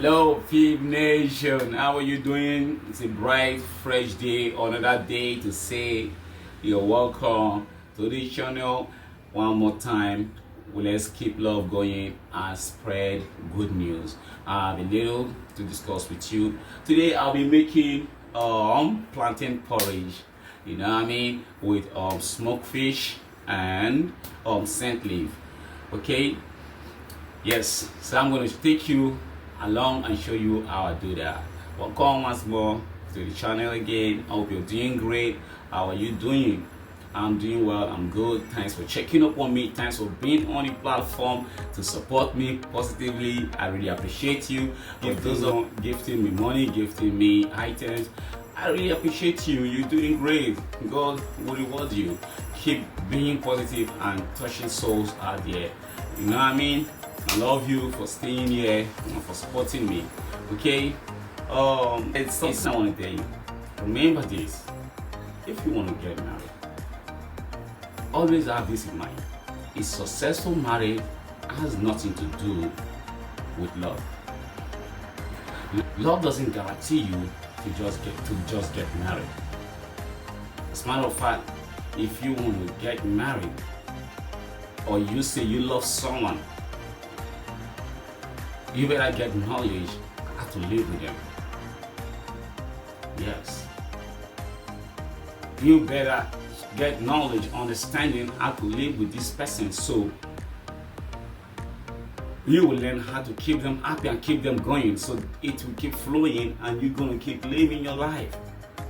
Hello, Fib Nation. How are you doing? It's a bright, fresh day, another day to say you're welcome to this channel. One more time, let's keep love going and spread good news. I have a little to discuss with you today. I'll be making plantain porridge. You know what I mean, with smoked fish and scent leaf. Okay. Yes. So I'm going to take you along and show you how I do that. Welcome once more to the channel again. I hope you're doing great. How are you doing? I'm doing well. I'm good. Thanks for checking up on me. Thanks for being on the platform to support me positively. I really appreciate you. If those are gifting me money, gifting me items, I really appreciate you. You're doing great. God will reward you. Keep being positive and touching souls out there. You know what I mean? I love you for staying here and for supporting me. Okay? It's something I want to tell you. Remember this. If you want to get married, always have this in mind. A successful marriage has nothing to do with love. Love doesn't guarantee you to just get married. As a matter of fact, if you want to get married, or you say you love someone, you better get knowledge how to live with them. Yes. You better get knowledge, understanding how to live with this person, so you will learn how to keep them happy and keep them going, so it will keep flowing and you're going to keep living your life.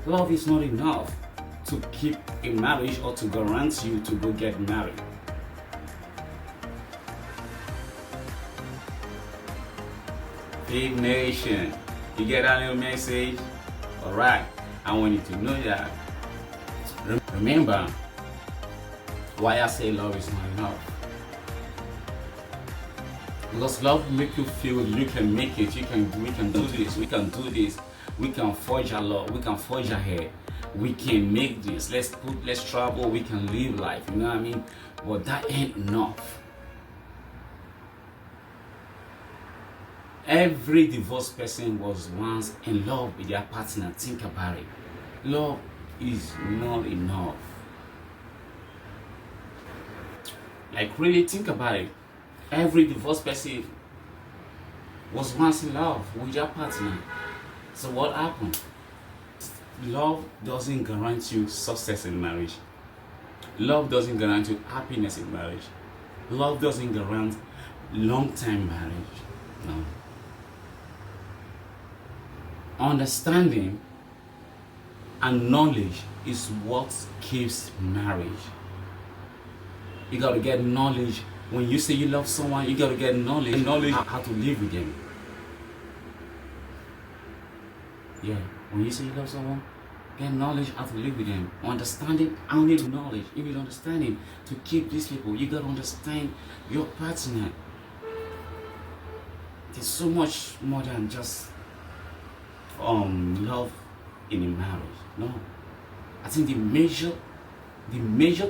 Love is not enough to keep a marriage or to guarantee you to go get married. Big Nation, you get that little message? Alright, I want you to know that. Remember why I say love is not enough. Because love will make you feel you can make it, we can do this, we can forge our love, we can forge ahead, we can make this, let's travel, we can live life, you know what I mean? But that ain't enough. Every divorced person was once in love with their partner. Think about it. Love is not enough. Like, really think about it. Every divorced person was once in love with their partner. So what happened? Love doesn't guarantee you success in marriage. Love doesn't guarantee you happiness in marriage. Love doesn't guarantee long-term marriage. No. Understanding and knowledge is what keeps marriage. You got to get knowledge. When you say you love someone, you got to get knowledge how to live with them. Yeah, when you say you love someone, get knowledge how to live with them. Understanding, I don't need knowledge. You need understanding to keep these people. You got to understand your partner. There's so much more than just love in a marriage. No, I think the major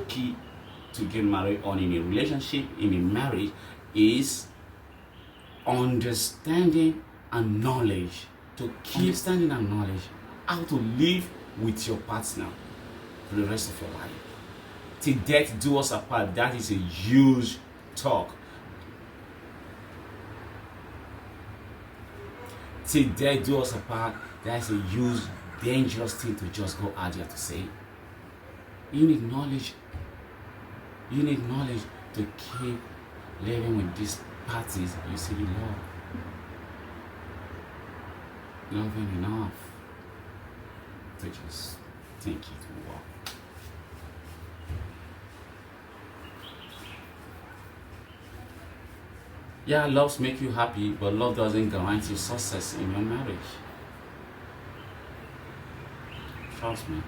key to get married or in a relationship, in a marriage, is understanding and knowledge. To keep understanding and knowledge how to live with your partner for the rest of your life. Till death do us apart. That is a huge talk. Till death do us apart, that's a huge, dangerous thing to just go out there to say. You need knowledge. You need knowledge to keep living with these parties you say you love. Love ain't enough to just think it will work. Yeah, love makes you happy, but love doesn't guarantee success in your marriage. Trust me.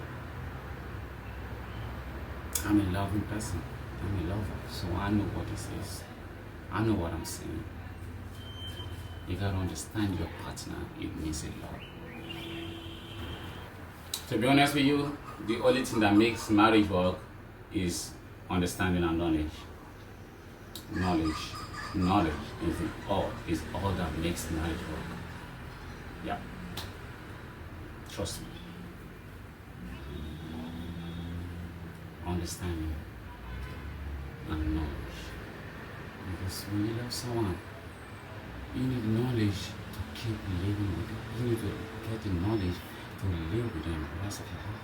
I'm a loving person. I'm a lover, so I know what this is. I know what I'm saying. You gotta understand your partner. It means a lot. To be honest with you, the only thing that makes marriage work is understanding and knowledge. Knowledge is all that makes marriage work. Yeah, trust me. Understanding and knowledge. Because when you love someone, you need knowledge to keep living with them. You need to get the knowledge to live with them the rest of your life.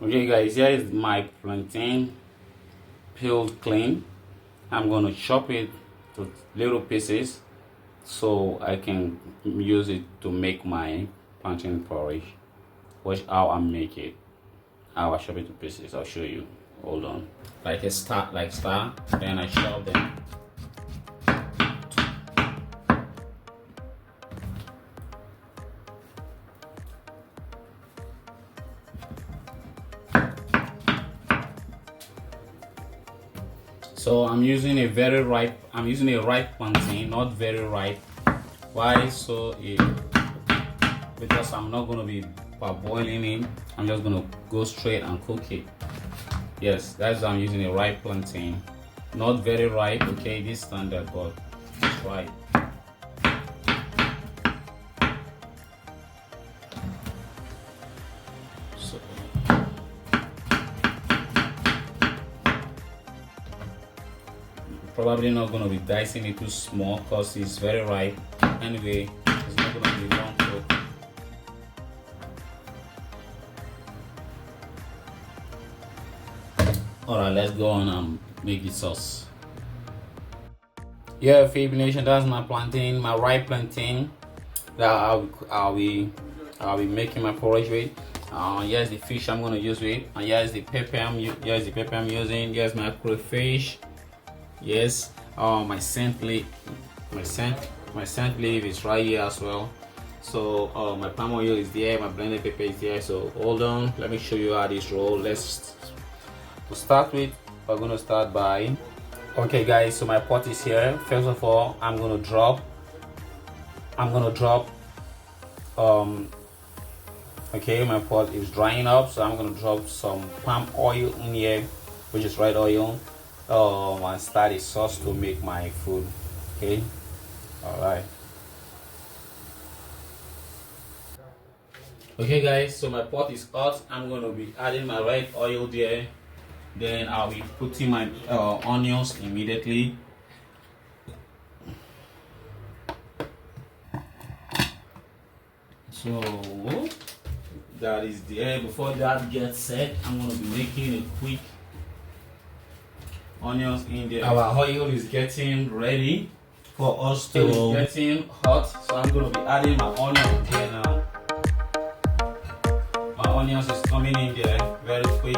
Okay guys, here is my plantain peeled clean. I'm gonna chop it to little pieces so I can use it to make my plantain porridge. Watch how I make it. How I chop it to pieces. I'll show you. Hold on. Like a star, then I chop them. So I'm using a ripe plantain, not very ripe. Why? Because I'm not gonna be boiling it. I'm just gonna go straight and cook it. Yes, that's why I'm using a ripe plantain. Not very ripe, okay, this standard, but it's ripe. So probably not gonna be dicing it too small because it's very ripe. Anyway, it's not gonna be long cooked. Alright, let's go on and make the sauce. Yeah, Faith Nation, that's my plantain, my ripe plantain that I'll be making my porridge with. Here's the fish I'm gonna use with, and here's the pepper I'm using. Here's my crayfish. Yes, my scent leaf is right here as well. So my palm oil is there, my blended pepper is there. So hold on, let me show you how this roll. To start with, we're gonna start by, okay guys, so my pot is here. First of all, I'm gonna drop okay, my pot is drying up, so I'm gonna drop some palm oil in here, which is red oil, and start a sauce to make my food. Okay, all right. Okay guys, so my pot is hot. I'm gonna be adding my red oil there. Then I'll be putting my onions immediately. So that is there. Before that gets set, I'm gonna be making a quick onions in there. Our oil is getting ready for us to. It's getting hot, so I'm gonna be adding my onions there now. My onions is coming in there very quick.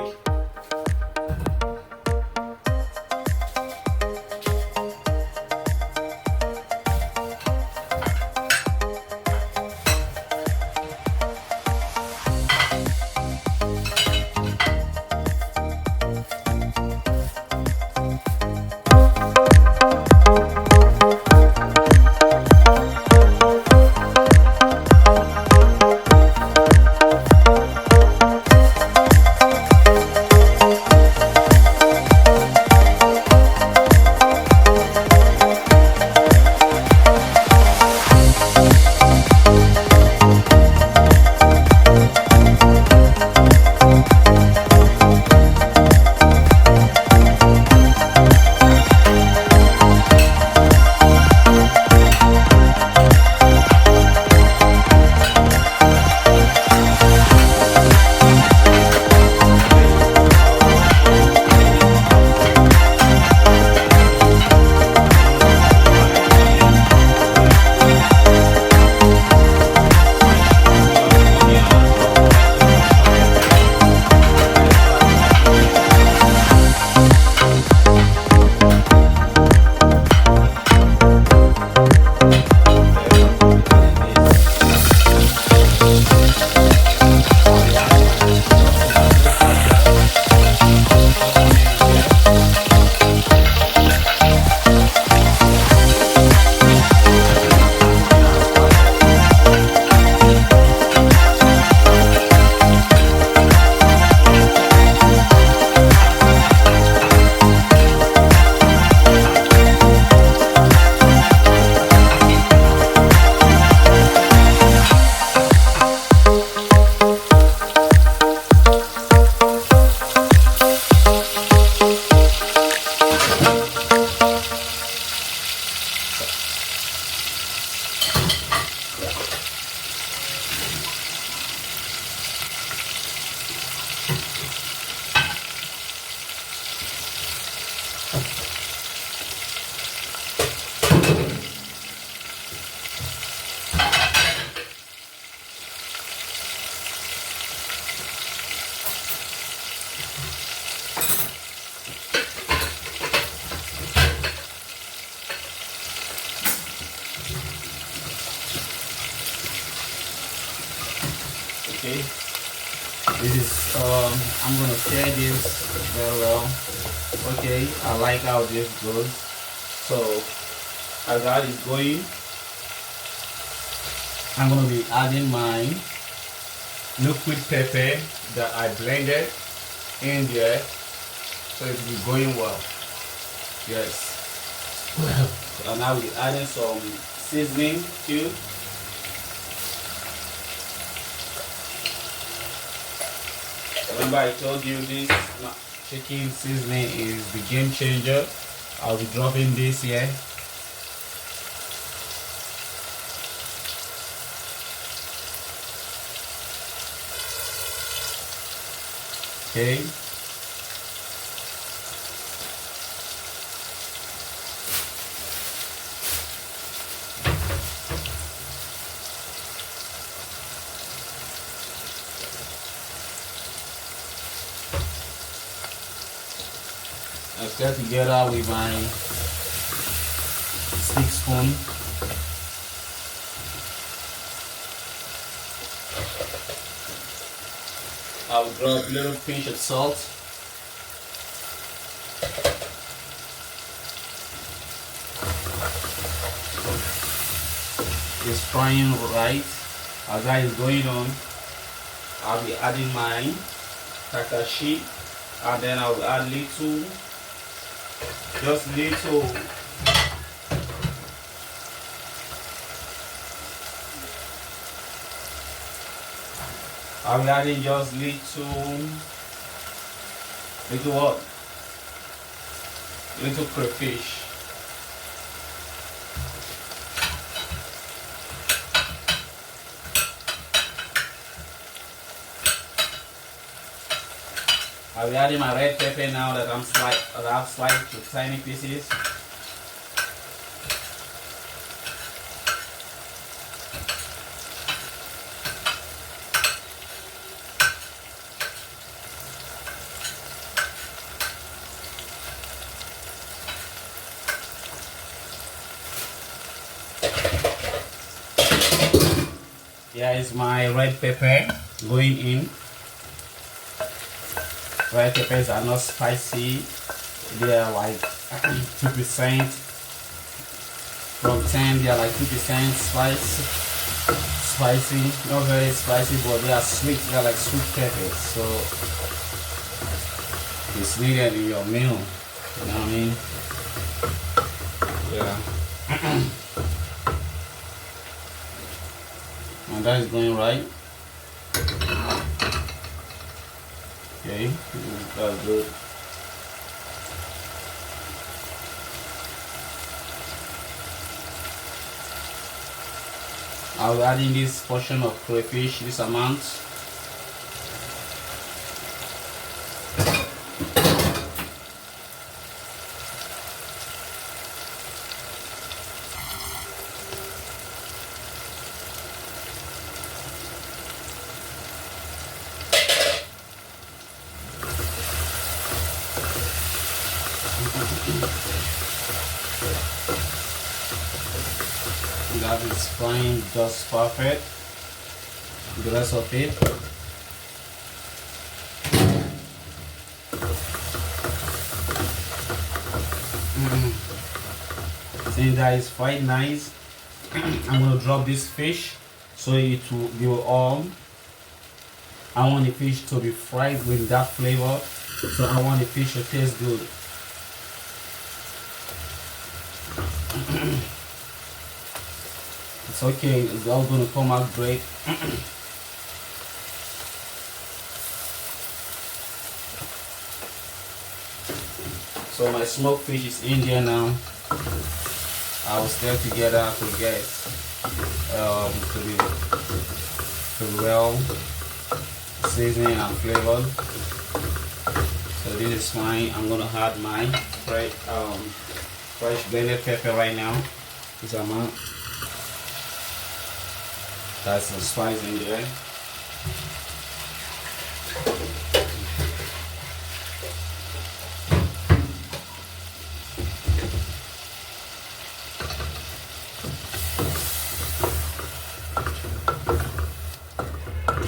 I'm gonna stir this very well. Okay, I like how this goes. So as that is going, I'm gonna be adding my liquid pepper that I blended in there, so it will be going well. Yes. And now we're adding some seasoning too. Remember I told you this chicken seasoning is the game changer. I'll be dropping this here. Okay. I stir together with my stick spoon. I'll drop a little pinch of salt. It's frying right. As that is going on, I'll be adding my kakashi, and then I'll add little, just little. I'll be adding just little what? Little crayfish. I'll be adding my red pepper now that I've sliced to tiny pieces. Here is my red pepper going in. Red peppers are not spicy. They are like 2%. From 10, they are like 2% spicy. Not very spicy, but they are sweet. They are like sweet peppers. So it's needed in your meal. You know what I mean? Yeah. And that is going right. Okay, that's good. I'll be adding this portion of crayfish, this amount. That is frying just perfect. The rest of it. Since that is fried nice, I'm gonna drop this fish so it will go on. I want the fish to be fried with that flavor, so I want the fish to taste good. It's okay, it's all gonna come out great. So my smoked fish is in there now. I will stir together to get to be well seasoned and flavored. So this is fine. I'm gonna add my fresh blended pepper right now. This amount. That's some spice in there.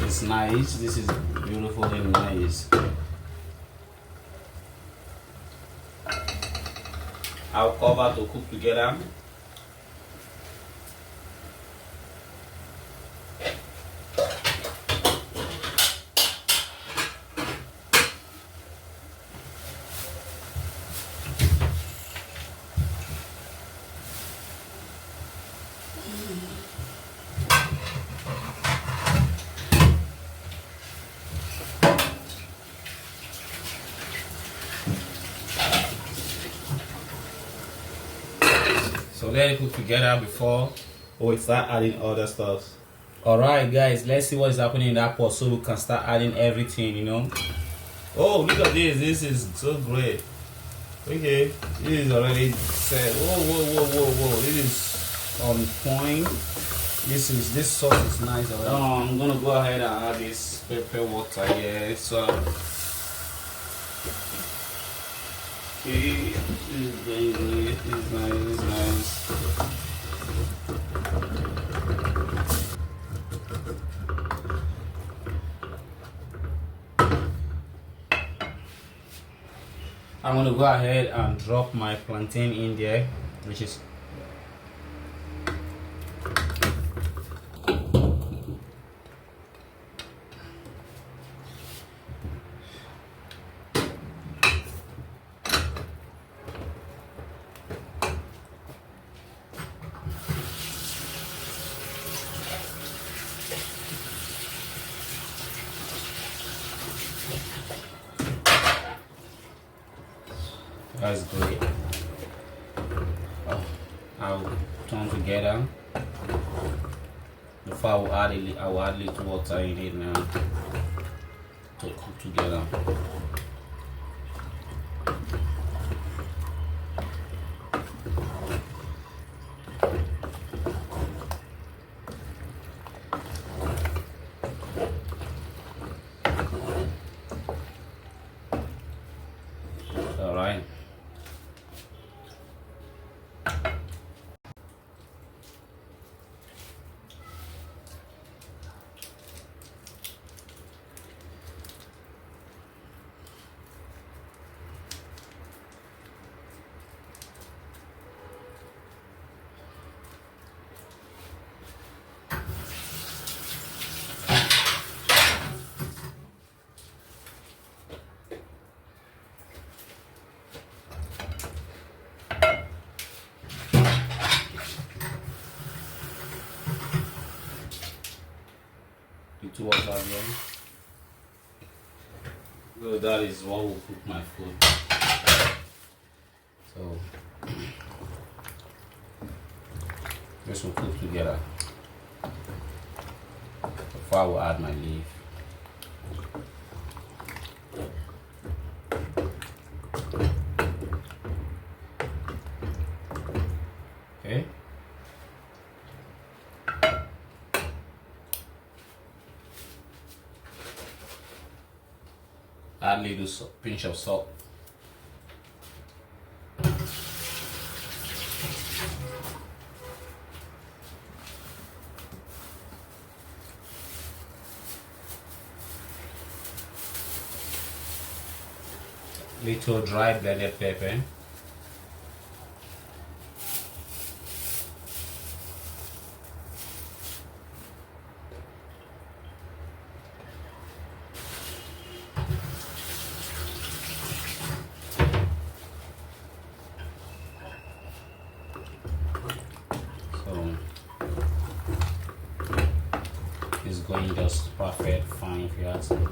It's nice. This is beautiful and nice. I'll cover to cook together. So let it cook together before we start adding other stuff. Alright guys, let's see what is happening in that pot so we can start adding everything, you know. Oh, look at this is so great. Okay, this is already set. Whoa, this is on point. This sauce is nice already. I'm gonna go ahead and add this pepper water here. So okay, this is very good. This is nice. I'm gonna go ahead and drop my plantain in there, which is that's great. I'll turn together. Before I will add little water in it now to cook together. All right. Little water again. So that is what will cook my food. So this will cook together before I will add my leaf. Okay. Add a little pinch of salt. Little dry blended pepper. It's going just perfect, fine if you ask me.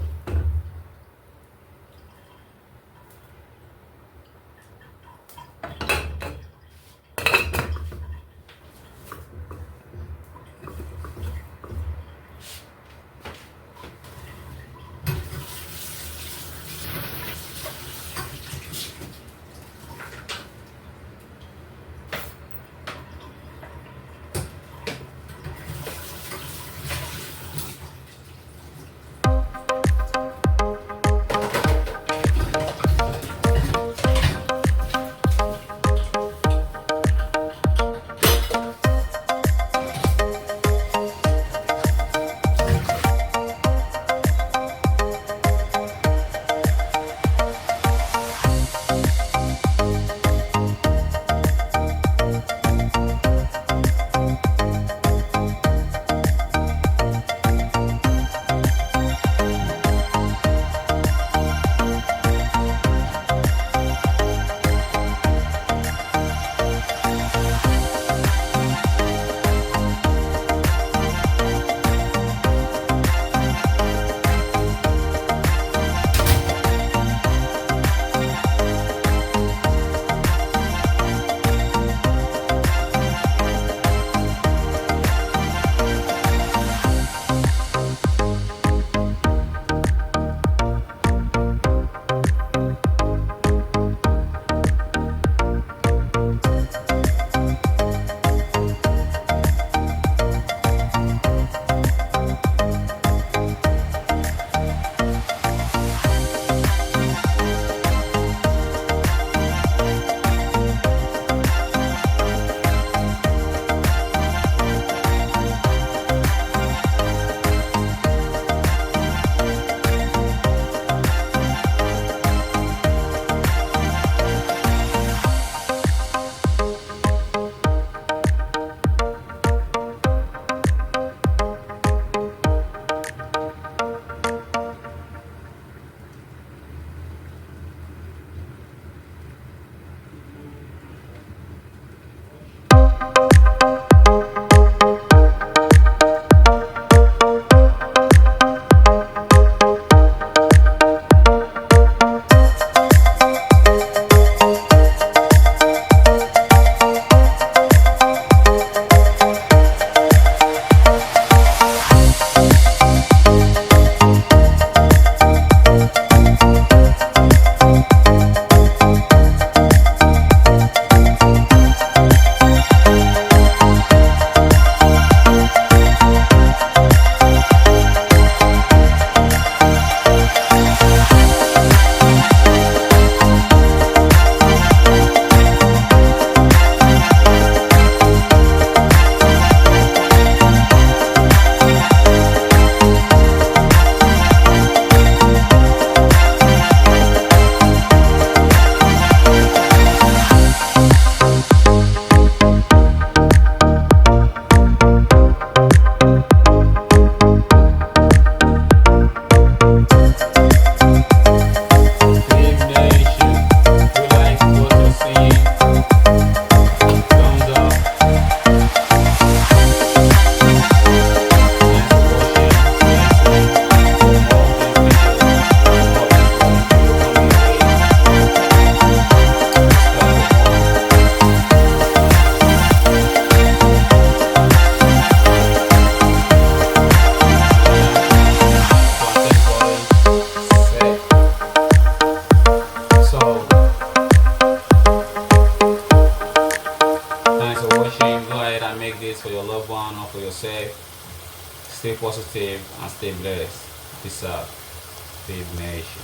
yourself, stay positive, and stay blessed. Peace out, Faith Nation.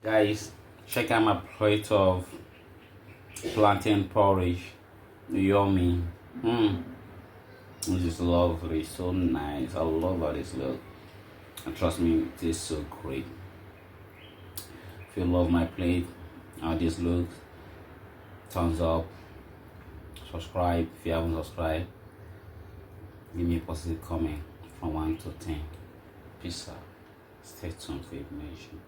Guys, check out my plate of plantain porridge. Yummy. This is lovely, so nice. I love how this looks. And trust me, it tastes so great. If you love my plate, how this looks, thumbs up, subscribe if you haven't subscribed, give me a positive comment from 1 to 10. Peace out. Stay tuned, Faith Nation.